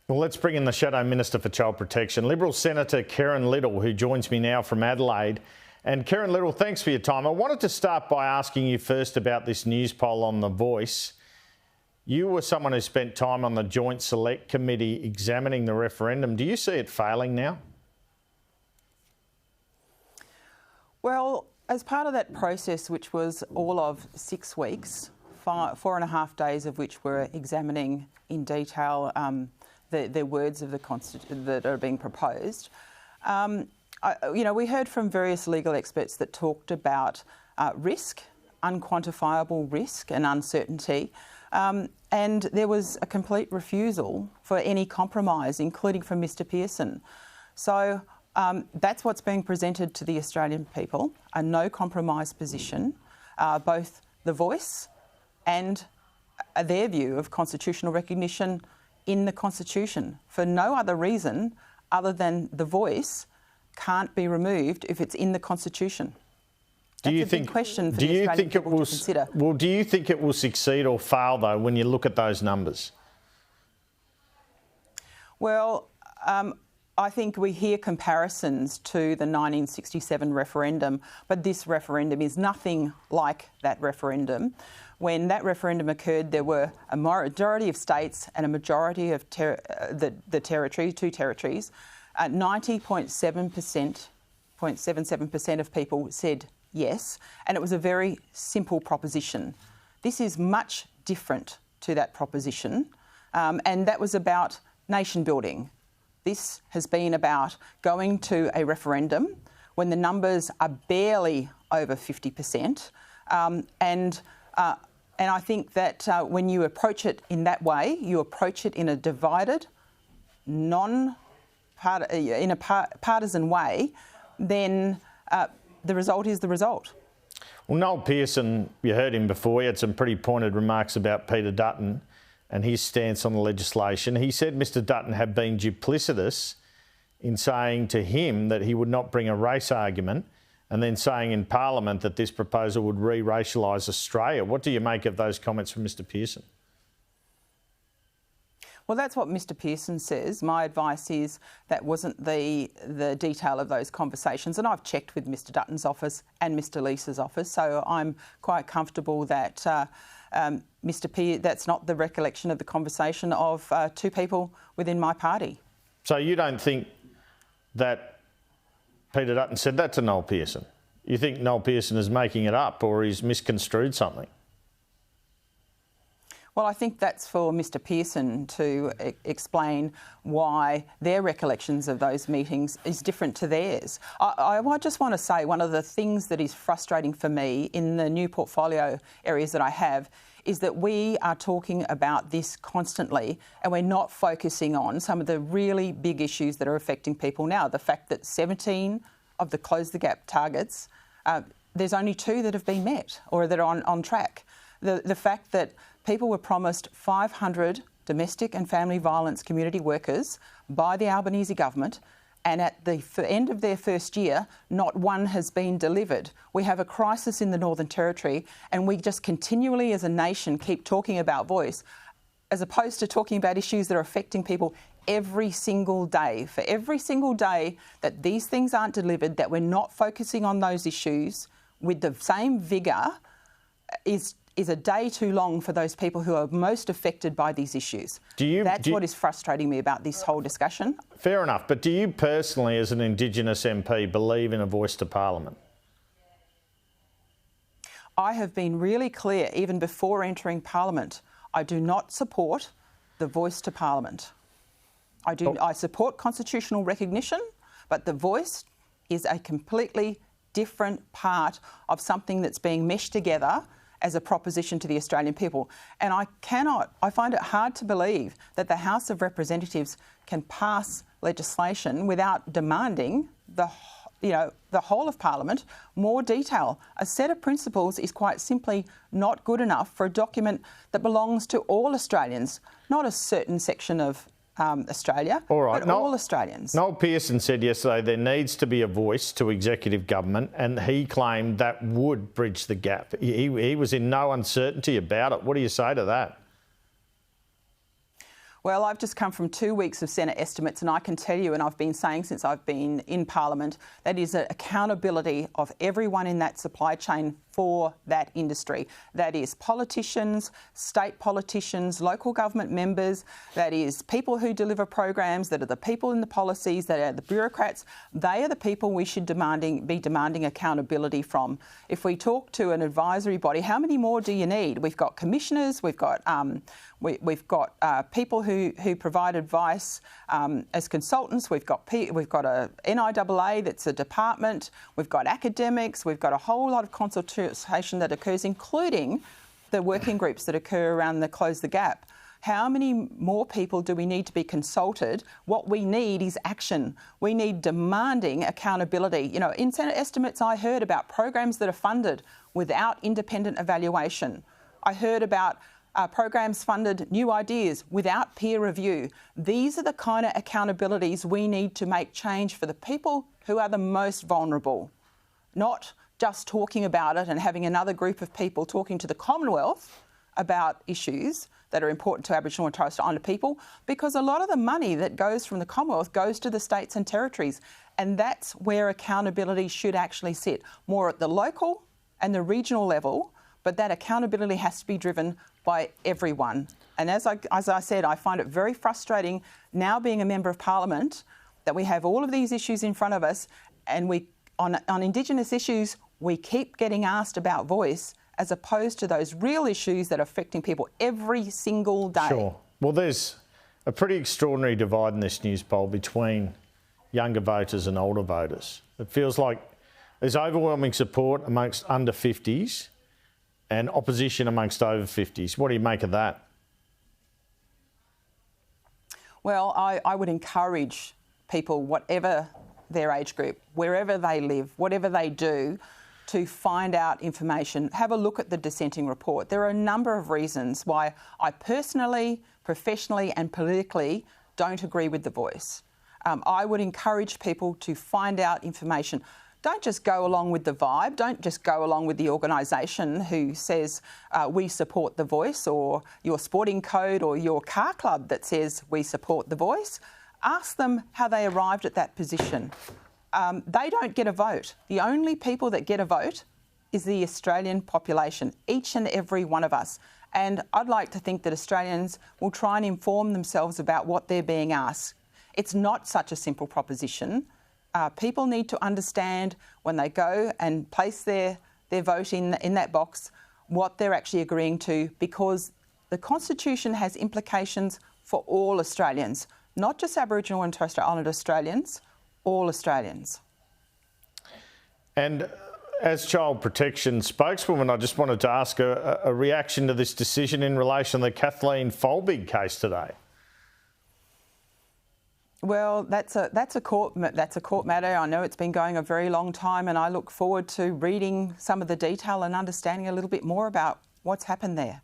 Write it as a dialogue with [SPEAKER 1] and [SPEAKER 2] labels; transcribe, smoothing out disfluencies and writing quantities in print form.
[SPEAKER 1] Well, let's bring in the Shadow Minister for Child Protection, Liberal Senator Kerrynne Liddle, who joins me now from Adelaide. And Kerrynne Liddle, thanks for your time. I wanted to start by asking you first about this news poll on The Voice. You were someone who spent time on the Joint Select Committee examining the referendum. Do you see it failing now?
[SPEAKER 2] Well, as part of that process, which was all of 6 weeks, 4.5 days of which were examining in detail the words of that are being proposed, we heard from various legal experts that talked about risk, unquantifiable risk and uncertainty, and there was a complete refusal for any compromise, including from Mr Pearson. So that's what's being presented to the Australian people, a no compromise position, both The Voice and their view of constitutional recognition in the Constitution, for no other reason other than The Voice can't be removed if it's in the Constitution. That's a big question for the Australian people to consider.
[SPEAKER 1] Well, do you think it will succeed or fail, though, when you look at those numbers?
[SPEAKER 2] Well, I think we hear comparisons to the 1967 referendum, but this referendum is nothing like that referendum. When that referendum occurred, there were a majority of states and a majority of the territory, 2 territories. 90.77% of people said yes, and it was a very simple proposition. This is much different to that proposition, and that was about nation building. This has been about going to a referendum when the numbers are barely over 50%, and I think that when you approach it in that way, you approach it in a divided, partisan way, then the result is the result.
[SPEAKER 1] Well, Noel Pearson, you heard him before, he had some pretty pointed remarks about Peter Dutton and his stance on the legislation. He said Mr Dutton had been duplicitous in saying to him that he would not bring a race argument, and then saying in Parliament that this proposal would re-racialise Australia. What do you make of those comments from Mr Pearson?
[SPEAKER 2] Well, that's what Mr Pearson says. My advice is that wasn't the detail of those conversations, and I've checked with Mr Dutton's office and Mr Leese's office, so I'm quite comfortable that that's not the recollection of the conversation of 2 people within my party.
[SPEAKER 1] So you don't think that Peter Dutton said that to Noel Pearson? You think Noel Pearson is making it up, or he's misconstrued something?
[SPEAKER 2] Well, I think that's for Mr Pearson to explain why their recollections of those meetings is different to theirs. I just want to say one of the things that is frustrating for me in the new portfolio areas that I have is that we are talking about this constantly and we're not focusing on some of the really big issues that are affecting people now. The fact that 17 of the Close the Gap targets, there's only 2 that have been met or that are on track. The fact that people were promised 500 domestic and family violence community workers by the Albanese government, and at the end of their first year, not one has been delivered. We have a crisis in the Northern Territory, and we just continually as a nation keep talking about voice, as opposed to talking about issues that are affecting people every single day. For every single day that these things aren't delivered, that we're not focusing on those issues with the same vigour, is a day too long for those people who are most affected by these issues. That's what is frustrating me about this whole discussion.
[SPEAKER 1] Fair enough, but do you personally, as an Indigenous MP, believe in a voice to Parliament?
[SPEAKER 2] I have been really clear, even before entering Parliament, I do not support the voice to Parliament. I support constitutional recognition, but the voice is a completely different part of something that's being meshed together as a proposition to the Australian people. And I find it hard to believe that the House of Representatives can pass legislation without demanding the whole of Parliament more detail. A set of principles is quite simply not good enough for a document that belongs to all Australians, not a certain section of Australia, but all Australians.
[SPEAKER 1] Noel Pearson said yesterday there needs to be a voice to executive government, and he claimed that would bridge the gap. He was in no uncertainty about it. What do you say to that?
[SPEAKER 2] Well, I've just come from 2 weeks of Senate estimates, and I can tell you, and I've been saying since I've been in Parliament, that is an accountability of everyone in that supply chain for that industry. That is politicians, state politicians, local government members, that is people who deliver programs, that are the people in the policies, that are the bureaucrats. They are the people we should be demanding accountability from. If we talk to an advisory body, how many more do you need? We've got commissioners, we've got people who provide advice as consultants. We've got a NIAA that's a department. We've got academics. We've got a whole lot of consultation that occurs, including the working groups that occur around the Close the Gap. How many more people do we need to be consulted? What we need is action. We need demanding accountability. You know, in Senate estimates, I heard about programs that are funded without independent evaluation. I heard about programs funded, new ideas, without peer review. These are the kind of accountabilities we need to make change for the people who are the most vulnerable, not just talking about it and having another group of people talking to the Commonwealth about issues that are important to Aboriginal and Torres Strait Islander people, because a lot of the money that goes from the Commonwealth goes to the states and territories, and that's where accountability should actually sit, more at the local and the regional level, but that accountability has to be driven by everyone. And as I said, I find it very frustrating now being a Member of Parliament that we have all of these issues in front of us, and on Indigenous issues, we keep getting asked about voice as opposed to those real issues that are affecting people every single day.
[SPEAKER 1] Sure. Well, there's a pretty extraordinary divide in this news poll between younger voters and older voters. It feels like there's overwhelming support amongst under 50s and opposition amongst over 50s. What do you make of that?
[SPEAKER 2] Well, I would encourage people, whatever their age group, wherever they live, whatever they do, to find out information. Have a look at the dissenting report. There are a number of reasons why I personally, professionally and politically don't agree with the Voice. I would encourage people to find out information. Don't just go along with the vibe. Don't just go along with the organisation who says we support the Voice, or your sporting code or your car club that says we support the Voice. Ask them how they arrived at that position. They don't get a vote. The only people that get a vote is the Australian population, each and every one of us. And I'd like to think that Australians will try and inform themselves about what they're being asked. It's not such a simple proposition. People need to understand when they go and place their vote in that box what they're actually agreeing to, because the Constitution has implications for all Australians, not just Aboriginal and Torres Strait Islander Australians, all Australians.
[SPEAKER 1] And as child protection spokeswoman, I just wanted to ask a reaction to this decision in relation to the Kathleen Folbigg case today.
[SPEAKER 2] Well, that's a court matter. I know it's been going a very long time, and I look forward to reading some of the detail and understanding a little bit more about what's happened there.